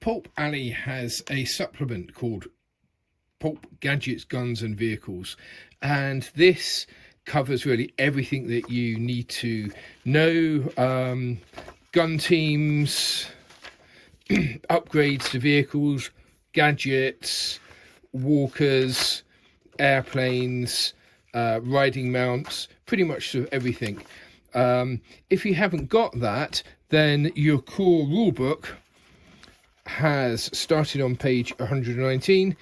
Pulp Alley has a supplement called Pulp Gadgets, Guns and Vehicles, and this covers really everything that you need to know. Gun teams, upgrades to vehicles, gadgets, walkers, airplanes, riding mounts, pretty much sort of everything. If you haven't got that, then your core rulebook has started on page 119.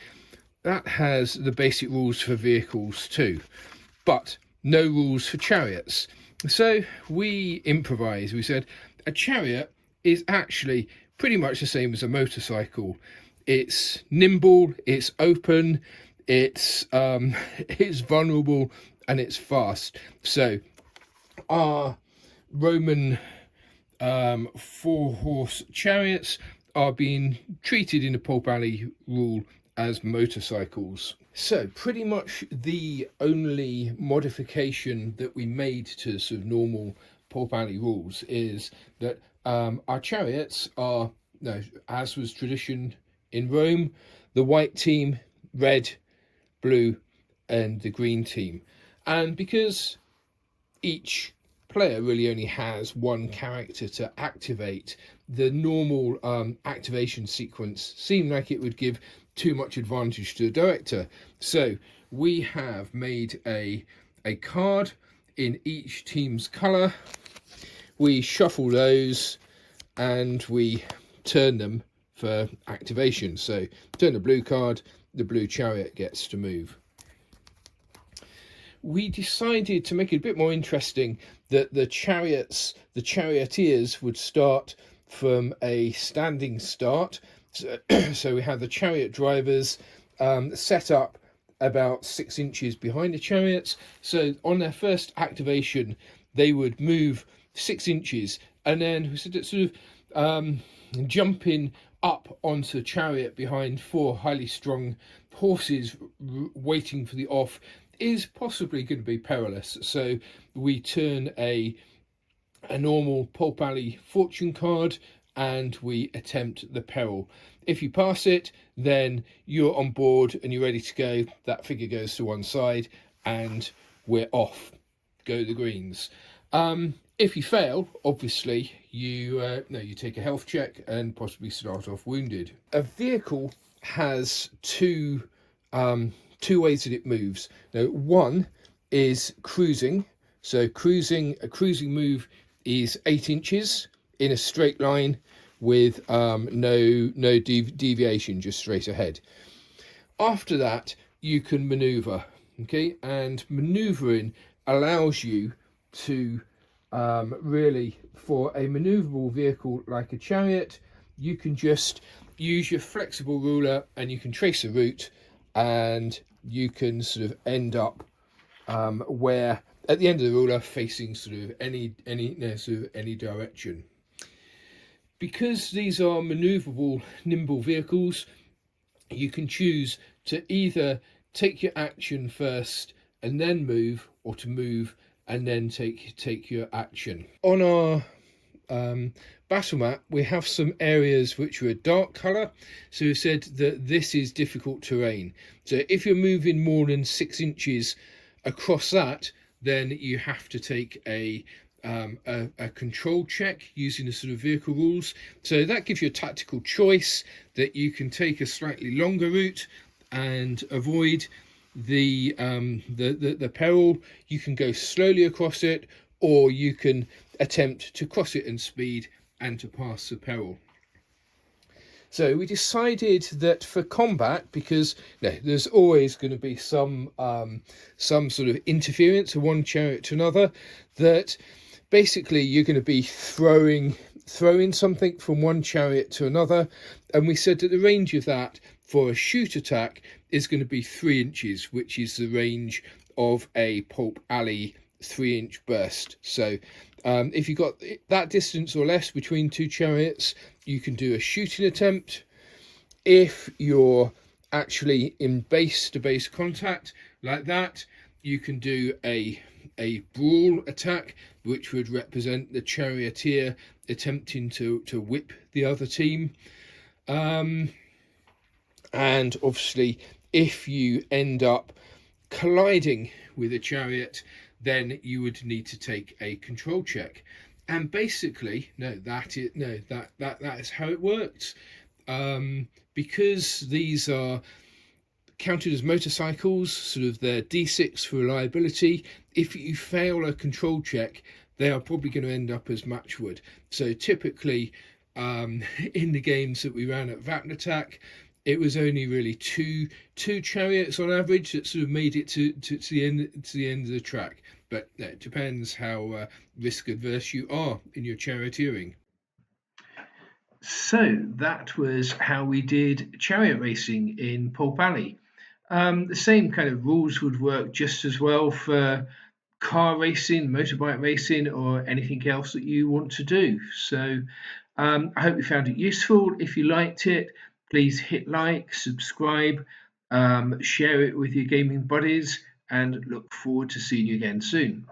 That has the basic rules for vehicles too, but no rules for chariots. So we improvised. We said a chariot is actually pretty much the same as a motorcycle. It's nimble, it's open, it's vulnerable, and it's fast. So our Roman 4-horse chariots are being treated in the Pulp Alley rule as motorcycles. So pretty much the only modification that we made to sort of normal Pulp Alley rules is that our chariots are, no, as was tradition in Rome, the white team, red, blue, and the green team. And because each player really only has one character to activate, the normal activation sequence seemed like it would give too much advantage to the director. So we have made a card in each team's colour. We shuffle those and we turn them for activation. So turn the blue card, the blue chariot gets to move. We decided to make it a bit more interesting that the charioteers would start from a standing start. So we have the chariot drivers set up about 6 inches behind the chariots. So on their first activation, they would move 6 inches and then sort of jumping up onto the chariot behind 4 highly strung horses waiting for the off is possibly going to be perilous. So we turn a normal Pulp Alley fortune card and we attempt the peril. If you pass it, then you're on board and you're ready to go. That figure goes to one side and we're off. Go the greens. If you fail, obviously you take a health check and possibly start off wounded. A vehicle has two ways that it moves. Now, one is cruising. So a cruising move is 8 inches in a straight line with no deviation, just straight ahead. After that, you can maneuver, okay? And maneuvering allows you to really, for a maneuverable vehicle like a chariot, you can just use your flexible ruler and you can trace a route and you can sort of end up where at the end of the ruler facing sort of any direction. Because these are maneuverable, nimble vehicles, you can choose to either take your action first and then move, or to move and then take your action. On our battle map, we have some areas which are a dark colour, so we said that this is difficult terrain. So if you're moving more than 6 inches across that, then you have to take a control check using the sort of vehicle rules. So that gives you a tactical choice that you can take a slightly longer route and avoid the peril. You can go slowly across it, or you can attempt to cross it in speed and to pass the peril. So we decided that for combat, because there's always going to be some sort of interference of one chariot to another, that basically you're going to be throwing something from one chariot to another, and we said that the range of that for a shoot attack is going to be 3 inches, which is the range of a Pulp Alley 3-inch burst. So if you've got that distance or less between two chariots, you can do a shooting attempt. If you're actually in base to base contact like that, you can do a brawl attack, which would represent the charioteer attempting to whip the other team. And obviously, if you end up colliding with a chariot, then you would need to take a control check. And basically, that is how it works. Because these are counted as motorcycles, sort of their D6 for reliability. If you fail a control check, they are probably going to end up as matchwood. So typically, in the games that we ran at Tabletop, it was only really two chariots on average that sort of made it to the end of the track. But it depends how risk adverse you are in your charioteering. So that was how we did chariot racing in Pulp Alley. The same kind of rules would work just as well for car racing, motorbike racing, or anything else that you want to do. So I hope you found it useful. If you liked it, please hit like, subscribe, share it with your gaming buddies, and look forward to seeing you again soon.